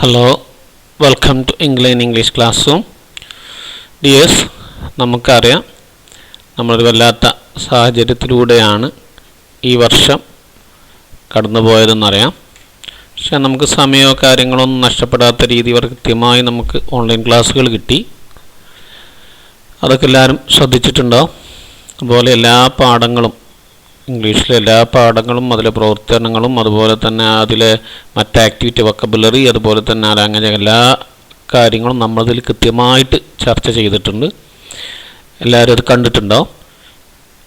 Hello, welcome to English class room. Dears, നമുക്കറിയാം നമ്മളൊരു വല്ലാത്ത സാഹചര്യത്തിലൂടെയാണ് ഈ വർഷം കടന്നുപോയതെന്നറിയാം. പക്ഷേ നമുക്ക് സമയമോ കാര്യങ്ങളൊന്നും നഷ്ടപ്പെടാത്ത രീതിയിൽ കൃത്യമായി നമുക്ക് ഓൺലൈൻ ക്ലാസ്സുകൾ കിട്ടി. അതൊക്കെ എല്ലാവരും ശ്രദ്ധിച്ചിട്ടുണ്ടാവും. അതുപോലെ എല്ലാ പാഠങ്ങളും, ഇംഗ്ലീഷിലെ എല്ലാ പാഠങ്ങളും അതിലെ പ്രവർത്തനങ്ങളും അതുപോലെ തന്നെ അതിലെ മറ്റ് ആക്ടിവിറ്റി, വൊക്കബുലറി, അതുപോലെ തന്നെ അങ്ങനെ എല്ലാ കാര്യങ്ങളും നമ്മളതിൽ കൃത്യമായിട്ട് ചർച്ച ചെയ്തിട്ടുണ്ട്. എല്ലാവരും അത് കണ്ടിട്ടുണ്ടാവും.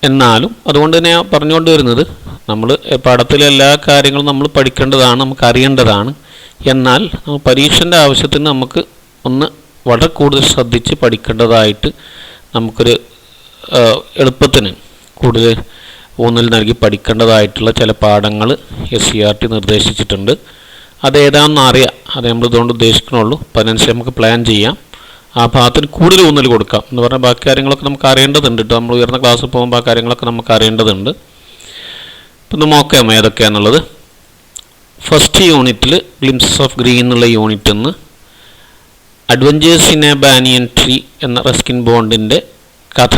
എന്നാലും അതുകൊണ്ട് തന്നെ ഞാൻ പറഞ്ഞുകൊണ്ട് വരുന്നത്, നമ്മൾ പാഠത്തിലെ എല്ലാ കാര്യങ്ങളും നമ്മൾ പഠിക്കേണ്ടതാണ്, നമുക്ക് അറിയേണ്ടതാണ്. എന്നാൽ പരീക്ഷൻ്റെ ആവശ്യത്തിന് നമുക്ക് ഒന്ന് വളരെ കൂടുതൽ ശ്രദ്ധിച്ച് പഠിക്കേണ്ടതായിട്ട്, നമുക്കൊരു എളുപ്പത്തിന് കൂടുതൽ ഊന്നൽ നൽകി പഠിക്കേണ്ടതായിട്ടുള്ള ചില പാഠങ്ങൾ SCERT നിർദ്ദേശിച്ചിട്ടുണ്ട്. അതേതാണെന്ന് അറിയാം, അത് നമ്മൾ ഇതുകൊണ്ട് ഉദ്ദേശിക്കണുള്ളൂ. അപ്പോൾ അതിനനുസരിച്ച് നമുക്ക് പ്ലാൻ ചെയ്യാം, ആ ഭാഗത്തിന് കൂടുതൽ ഊന്നൽ കൊടുക്കാം എന്ന് പറഞ്ഞാൽ ബാക്കി കാര്യങ്ങളൊക്കെ നമുക്ക് അറിയേണ്ടതുണ്ട് കേട്ടോ. നമ്മൾ ഉയർന്ന ക്ലാസ്സിൽ പോകുമ്പോൾ ആ കാര്യങ്ങളൊക്കെ നമുക്ക് അറിയേണ്ടതുണ്ട്. ഇപ്പം നോക്കാം ഏതൊക്കെയാണെന്നുള്ളത്. ഫസ്റ്റ് യൂണിറ്റിൽ ഗ്ലിംപ്സസ് ഓഫ് ഗ്രീൻ എന്നുള്ള യൂണിറ്റിൽ നിന്ന് adventures in a banyan tree എന്ന റസ്കിൻ ബോണ്ടിൻ്റെ കഥ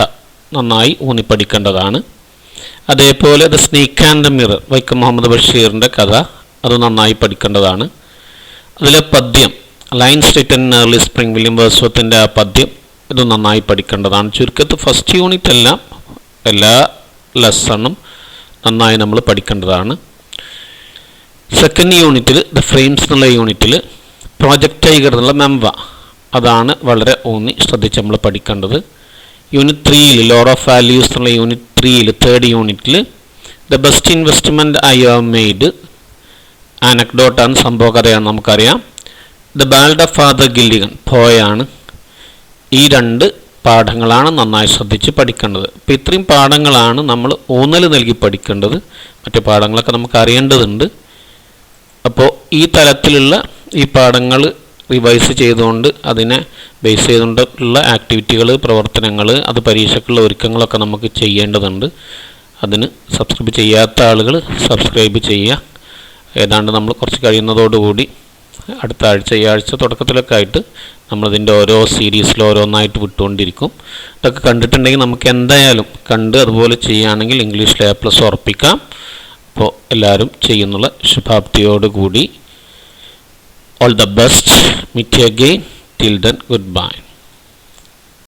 നന്നായി ഊന്നി പഠിക്കേണ്ടതാണ്. അതേപോലെ the snake and the mirror, Vaikom Muhammad ബഷീറിൻ്റെ കഥ, അത് നന്നായി പഠിക്കേണ്ടതാണ്. അതിലെ പദ്യം lines written in early spring, William വേഴ്സ്വർത്തിൻ്റെ ആ പദ്യം, ഇത് നന്നായി പഠിക്കേണ്ടതാണ്. ചുരുക്കത്തിൽ ഫസ്റ്റ് യൂണിറ്റ് എല്ലാം എല്ലാ ലെസണും നന്നായി നമ്മൾ പഠിക്കേണ്ടതാണ്. സെക്കൻഡ് യൂണിറ്റിൽ ദ ഫ്രെയിംസ് എന്നുള്ള യൂണിറ്റിൽ പ്രോജക്റ്റ് ടൈഗർ എന്നുള്ള മെമ്പ, അതാണ് വളരെ ഊന്നി ശ്രദ്ധിച്ച് നമ്മൾ പഠിക്കേണ്ടത്. യൂണിറ്റ് 3യിൽ ലോർ ഓഫ് വാല്യൂസ് എന്നുള്ള യൂണിറ്റ് 3യിൽ തേർഡ് യൂണിറ്റിൽ the best investment I have made, ആനക്ഡോട്ടാണ്, സംഭവ കഥയാണ് നമുക്കറിയാം. The ballad of Father Gilligan, പോയാണ്. ഈ രണ്ട് പാഠങ്ങളാണ് നന്നായി ശ്രദ്ധിച്ച് പഠിക്കേണ്ടത്. അപ്പോൾ ഇത്രയും പാഠങ്ങളാണ് നമ്മൾ ഊന്നൽ നൽകി പഠിക്കേണ്ടത്. മറ്റു പാഠങ്ങളൊക്കെ നമുക്ക് അറിയേണ്ടതുണ്ട്. അപ്പോൾ ഈ തലത്തിലുള്ള ഈ പാഠങ്ങൾ റിവൈസ് ചെയ്തുകൊണ്ട് അതിനെ ബേസ് ചെയ്തുകൊണ്ടുള്ള ആക്ടിവിറ്റികൾ, പ്രവർത്തനങ്ങൾ, അത് പരീക്ഷയ്ക്കുള്ള ഒരുക്കങ്ങളൊക്കെ നമുക്ക് ചെയ്യേണ്ടതുണ്ട്. അതിന് സബ്സ്ക്രൈബ് ചെയ്യാത്ത ആളുകൾ സബ്സ്ക്രൈബ് ചെയ്യുക. ഏതാണ്ട് നമ്മൾ കുറച്ച് കഴിയുന്നതോടുകൂടി അടുത്ത ആഴ്ച, ഈ ആഴ്ച തുടക്കത്തിലൊക്കെ ആയിട്ട് നമ്മളതിൻ്റെ ഓരോ സീരീസിൽ ഓരോന്നായിട്ട് വിട്ടുകൊണ്ടിരിക്കും. ഇതൊക്കെ കണ്ടിട്ടുണ്ടെങ്കിൽ നമുക്ക് എന്തായാലും കണ്ട് അതുപോലെ ചെയ്യുകയാണെങ്കിൽ ഇംഗ്ലീഷിൽ A+ ഉറപ്പിക്കാം. അപ്പോൾ എല്ലാവരും ചെയ്യുന്നുള്ള ശുഭാപ്തിയോടുകൂടി all the best. Meet you again. Till then, goodbye.